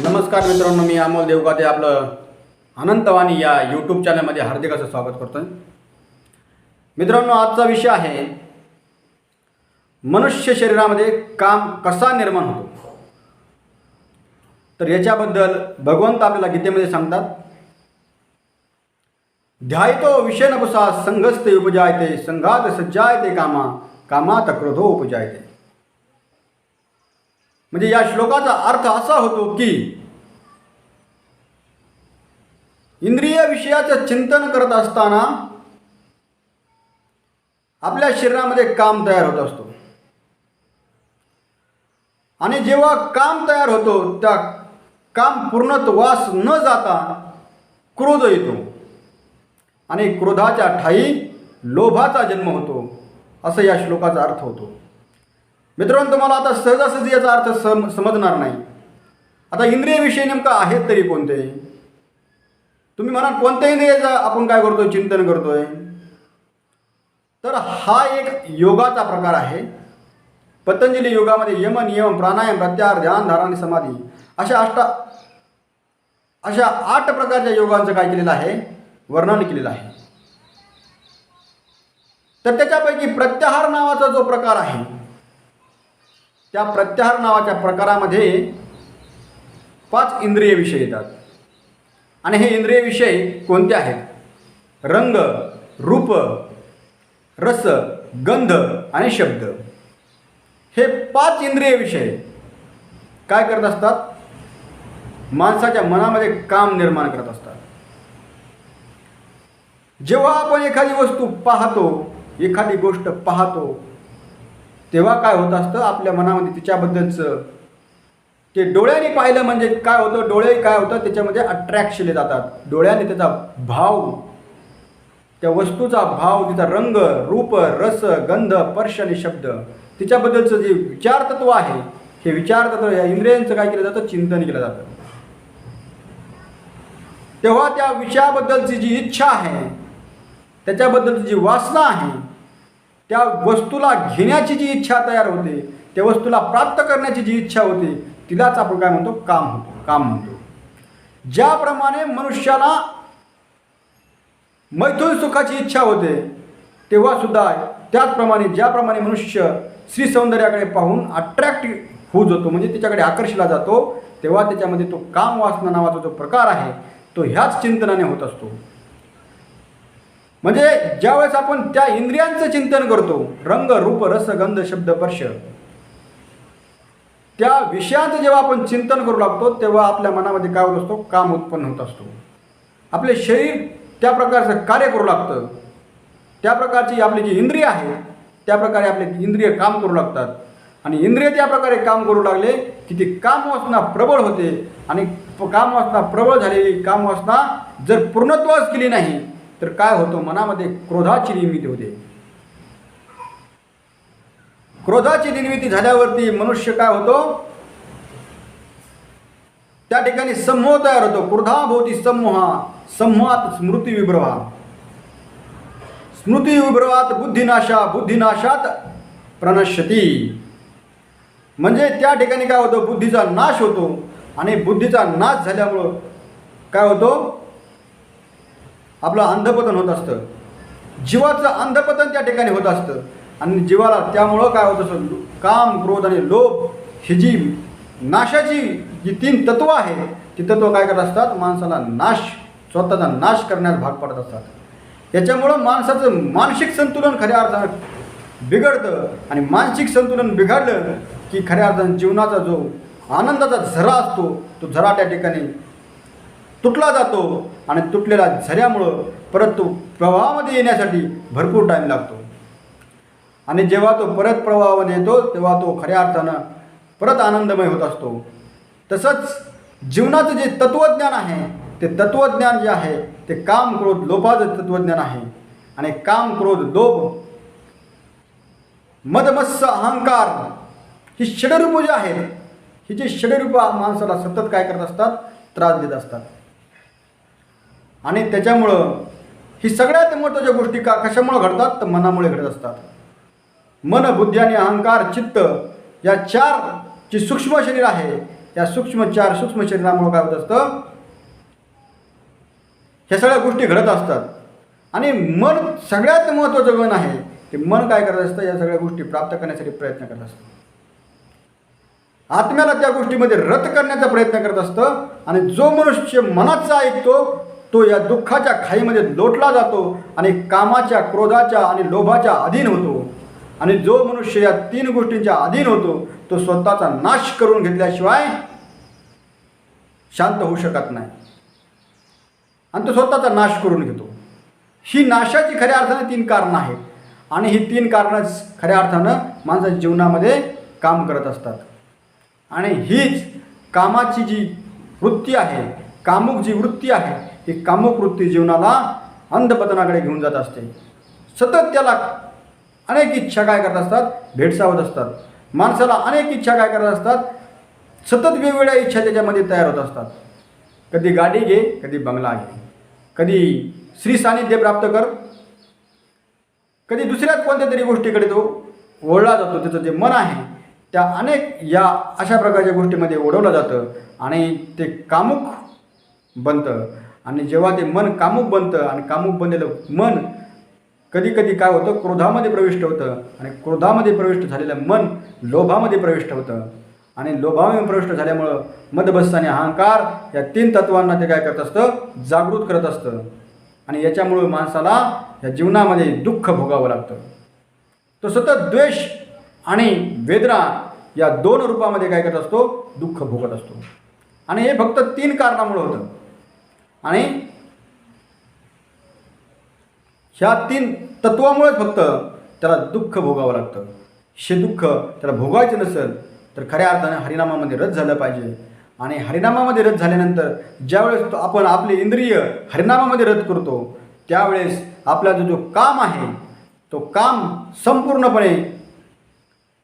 नमस्कार मित्रांनो, मी अमोल देवगाते आपलं अनंतवाणी या यूट्यूब चॅनलमध्ये हार्दिक असं स्वागत करतोय. मित्रांनो, आजचा विषय आहे मनुष्य शरीरामध्ये काम कसा निर्माण होतो. तर याच्याबद्दल भगवंत आपल्याला गीतेमध्ये सांगतात, ध्यायतो विषय नपुसा संघस्ते उपजायते संघात सज्जायते कामा कामात क्रोधो उपजायते. म्हणजे या श्लोकाचा अर्थ असा होतो की इंद्रिय विषयाचं चिंतन करत असताना आपल्या शरीरामध्ये काम तयार होत असतो आणि जेव्हा काम तयार होतो त्या काम पूर्णत्वास न जाता क्रोध येतो आणि क्रोधाच्या ठायी लोभाचा जन्म होतो, असं या श्लोकाचा अर्थ होतो. मित्रांनो, तुम्हाला आता सहजासहजी याचा अर्थ समजणार नाही. आता इंद्रिय विषय नेमका आहेत तरी कोणते? तुम्ही म्हणा कोणत्या इंद्रियाचं आपण काय करतोय, चिंतन करतोय? तर हा एक योगाचा प्रकार आहे. पतंजली योगामध्ये यम, नियम, प्राणायाम, प्रत्याहार, ध्यान, धारणा आणि समाधी अशा 8 प्रकारच्या योगांचं काय केलेलं आहे, वर्णन केलेलं आहे. तर त्याच्यापैकी प्रत्याहार नावाचा जो प्रकार आहे, त्या प्रत्याहार नावाच्या प्रकारामध्ये 5 इंद्रिय विषय येतात. आणि हे इंद्रिय विषय कोणते आहेत? रंग, रूप, रस, गंध आणि शब्द. हे 5 इंद्रिय विषय काय करत असतात? माणसाच्या मनामध्ये काम निर्माण करत असतात. जेव्हा आपण एखादी वस्तू पाहतो, एखादी गोष्ट पाहतो, तेव्हा काय होत असतं, आपल्या मनामध्ये तिच्याबद्दलचं ते डोळ्याने पाहिलं म्हणजे काय होतं, डोळे काय होतं त्याच्यामध्ये अट्रॅक्ट केले जातात. डोळ्याने त्याचा भाव, त्या वस्तूचा भाव, तिचा रंग, रूप, रस, गंध, स्पर्श आणि शब्द, तिच्याबद्दलचं जे विचारतत्व आहे, हे विचारतत्व या इंद्रियांचं काय केलं जातं, चिंतन केलं जातं. तेव्हा त्या विषयाबद्दलची जी इच्छा आहे, त्याच्याबद्दलची जी वासना आहे, त्या वस्तूला घेण्याची जी इच्छा तयार होते, त्या वस्तूला प्राप्त करण्याची जी इच्छा होते, तिलाच आपण काय म्हणतो, काम म्हणतो. ज्याप्रमाणे मनुष्याला मैथुन सुखाची इच्छा होते, तेव्हा सुद्धा त्याचप्रमाणे ज्याप्रमाणे मनुष्य श्री सौंदर्याकडे पाहून अट्रॅक्ट होऊ जातो, म्हणजे त्याच्याकडे आकर्षला जातो, तेव्हा त्याच्यामध्ये तो काम वासना नावाचा जो प्रकार आहे तो ह्याच चिंतनाने होत असतो. म्हणजे ज्यावेळेस आपण त्या इंद्रियांचं चिंतन करतो, रंग, रूप, रस, गंध, शब्द, स्पर्श, त्या विषयांचं जेव्हा आपण चिंतन करू लागतो, तेव्हा आपल्या मनामध्ये काय होत असतो, काम उत्पन्न होत असतो. आपले शरीर त्या प्रकारचं कार्य करू लागतं. त्या प्रकारची आपली जी इंद्रिय आहे, त्या प्रकारे आपले इंद्रिय काम करू लागतात. आणि इंद्रिय त्या प्रकारे काम करू लागले की ती कामवासना प्रबळ होते. आणि कामवासना प्रबळ झालेली कामवासना जर पूर्णत्वास केली नाही तर काय होतं, मनामध्ये क्रोधाची निर्मिती होते. क्रोधाची निर्मिती झाल्यावरती मनुष्य काय होतो, त्या ठिकाणी समूह तयार होतो. क्रोधाभोवती समूहा, समूहात स्मृती विभ्रवा, स्मृती विभ्रवात बुद्धिनाशा, बुद्धिनाशात प्रणश्यती. म्हणजे त्या ठिकाणी काय होतं, बुद्धीचा नाश होतो. आणि बुद्धीचा नाश झाल्यामुळं काय होतो, आपलं अंधपतन होत असतं. जीवाचं अंधपतन त्या ठिकाणी होत असतं. आणि जीवाला त्यामुळं काय होत असतं, काम, क्रोध आणि लोभ ही जी नाशाची जी 3 तत्व आहे, ती तत्व काय करत असतात, माणसाला स्वतःचा नाश करण्यास भाग पडत असतात. याच्यामुळं माणसाचं मानसिक संतुलन खऱ्या अर्थानं बिघडतं. आणि मानसिक संतुलन बिघडलं की खऱ्या अर्थानं जीवनाचा जो आनंदाचा झरा असतो, तो झरा त्या ठिकाणी तुटला जातो. आणि तुटलेल्या झऱ्यामुळं परत तो प्रवाहामध्ये येण्यासाठी भरपूर टाईम लागतो. आणि जेव्हा तो परत प्रवाहामध्ये येतो, तेव्हा तो खऱ्या अर्थानं परत आनंदमय होत असतो. तसंच जीवनाचं जे तत्त्वज्ञान आहे, ते तत्त्वज्ञान जे आहे ते काम, क्रोध, लोभाचं तत्त्वज्ञान आहे. आणि काम, क्रोध, लोभ, मदमत्स, अहंकार ही षडरूप जे आहेत, ही जी षडरूप माणसाला सतत काय करत असतात, त्रास देत असतात. आणि त्याच्यामुळं ही सगळ्यात महत्त्वाच्या गोष्टी कशामुळं घडतात, तर मनामुळे घडत असतात. मन, बुद्धी आणि अहंकार, चित्त या 4 जी सूक्ष्म शरीर आहे, या सूक्ष्म शरीरामुळे काय होत असतं, ह्या सगळ्या गोष्टी घडत असतात. आणि मन सगळ्यात महत्त्वाचं गण आहे. ते मन काय करत असतं, या सगळ्या गोष्टी प्राप्त करण्यासाठी प्रयत्न करत असतं. आत्म्याला त्या गोष्टीमध्ये रत करण्याचा प्रयत्न करत असतं. आणि जो मनुष्य मनाचा ऐकतो तो या दुःखाच्या खाईमध्ये लोटला जातो आणि कामाच्या, क्रोधाच्या आणि लोभाच्या अधीन होतो. आणि जो मनुष्य या 3 गोष्टींच्या अधीन होतो तो स्वतःचा नाश करून घेतल्याशिवाय शांत होऊ शकत नाही. आणि तो स्वतःचा नाश करून घेतो. ही नाशाची खऱ्या अर्थाने 3 कारणं आहेत. आणि ही 3 कारणं खऱ्या अर्थानं माणसाच्या जीवनामध्ये काम करत असतात. आणि हीच कामाची जी वृत्ती आहे, कामुक जी वृत्ती आहे, ही कामुक वृत्ती जीवनाला अंधपतनाकडे घेऊन जात असते. सतत त्याला अनेक इच्छा काय करत असतात, भेडसावत असतात. माणसाला अनेक इच्छा काय करत असतात, सतत वेगवेगळ्या इच्छा त्याच्यामध्ये तयार होत असतात. कधी गाडी घे, कधी बंगला घे, कधी श्री सानिध्य प्राप्त कर, कधी दुसऱ्याच कोणत्या तरी गोष्टीकडे तो ओढला जातो. त्याचं जे मन आहे त्या अनेक या अशा प्रकारच्या गोष्टीमध्ये ओढवलं जातं आणि ते कामुक बनतं. आणि जेव्हा ते मन कामुक बनतं आणि कामुक बनलेलं मन कधी कधी काय होतं, क्रोधामध्ये प्रविष्ट होतं. आणि क्रोधामध्ये प्रविष्ट झालेलं मन लोभामध्ये प्रविष्ट होतं. आणि लोभामध्ये प्रविष्ट झाल्यामुळं मदबस्स आणि अहंकार या 3 तत्वांना ते काय करत असतं, जागृत करत असतं. आणि याच्यामुळं माणसाला या जीवनामध्ये दुःख भोगावं लागतं. तो सतत द्वेष आणि वेदना या 2 रूपामध्ये काय करत असतो, दुःख भोगत असतो. आणि हे फक्त 3 कारणामुळे होतं. आणि ह्या 3 तत्वामुळेच फक्त त्याला दुःख भोगावं लागतं. हे दुःख त्याला भोगायचं नसेल तर खऱ्या अर्थाने हरिनामामध्ये रत झालं पाहिजे. आणि हरिनामामध्ये रत झाल्यानंतर ज्यावेळेस आपण आपले इंद्रिय हरिनामामध्ये रत करतो त्यावेळेस आपला जो काम आहे तो काम संपूर्णपणे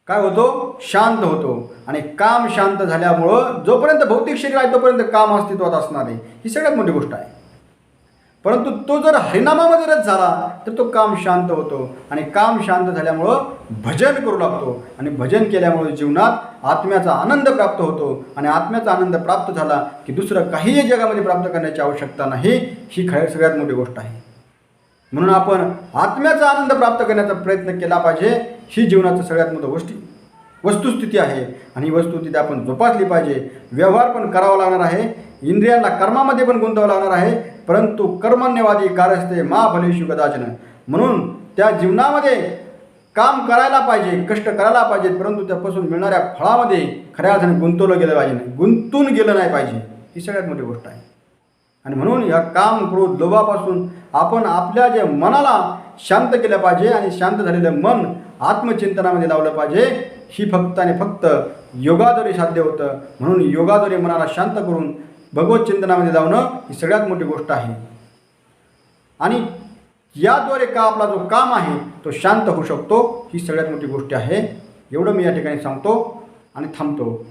काय होतो, शांत होतो. आणि काम शांत झाल्यामुळं जोपर्यंत भौतिक शरीर आहे तोपर्यंत काम अस्तित्वात असणार आहे. ही सगळ्यात मोठी गोष्ट आहे. परंतु तो जर हरिनामामध्ये रत झाला तर तो काम शांत होतो. आणि काम शांत झाल्यामुळं भजन करू लागतो. आणि भजन केल्यामुळे जीवनात आत्म्याचा आनंद प्राप्त होतो. आणि आत्म्याचा आनंद प्राप्त झाला की दुसरं काहीही जगामध्ये प्राप्त करण्याची आवश्यकता नाही. ही सगळ्यात मोठी गोष्ट आहे. म्हणून आपण आत्म्याचा आनंद प्राप्त करण्याचा प्रयत्न केला पाहिजे. ही जीवनाचं सगळ्यात मोठी वस्तुस्थिती आहे. आणि ही वस्तुस्थिती आपण जोपासली पाहिजे. व्यवहार पण करावा लागणार आहे, इंद्रियांना कर्मामध्ये पण गुंतवावं लागणार आहे. परंतु कर्मण्यवादी कारस्ते मा फलेषु कदाचन. म्हणून त्या जीवनामध्ये काम करायला पाहिजे, कष्ट करायला पाहिजेत, परंतु त्यापासून मिळणाऱ्या फळामध्ये खऱ्या अर्थाने गुंतवलं गेलं पाहिजे नाही, गुंतून गेलं नाही पाहिजे. ही सगळ्यात मोठी गोष्ट आहे. आणि म्हणून या काम, क्रोध, लोभापासून आपण आपल्या जे मनाला शांत केलं पाहिजे. आणि शांत झालेलं मन आत्मचिंतनामध्ये लावलं पाहिजे. ही फक्त आणि फक्त योगाद्वारे साध्य होतं. म्हणून योगाद्वारे मनाला शांत करून भगवत चिंतनामध्ये लावणं ही सगळ्यात मोठी गोष्ट आहे. आणि याद्वारे का आपला जो काम आहे तो शांत होऊ शकतो. ही सगळ्यात मोठी गोष्ट आहे. एवढं मी या ठिकाणी सांगतो आणि थांबतो.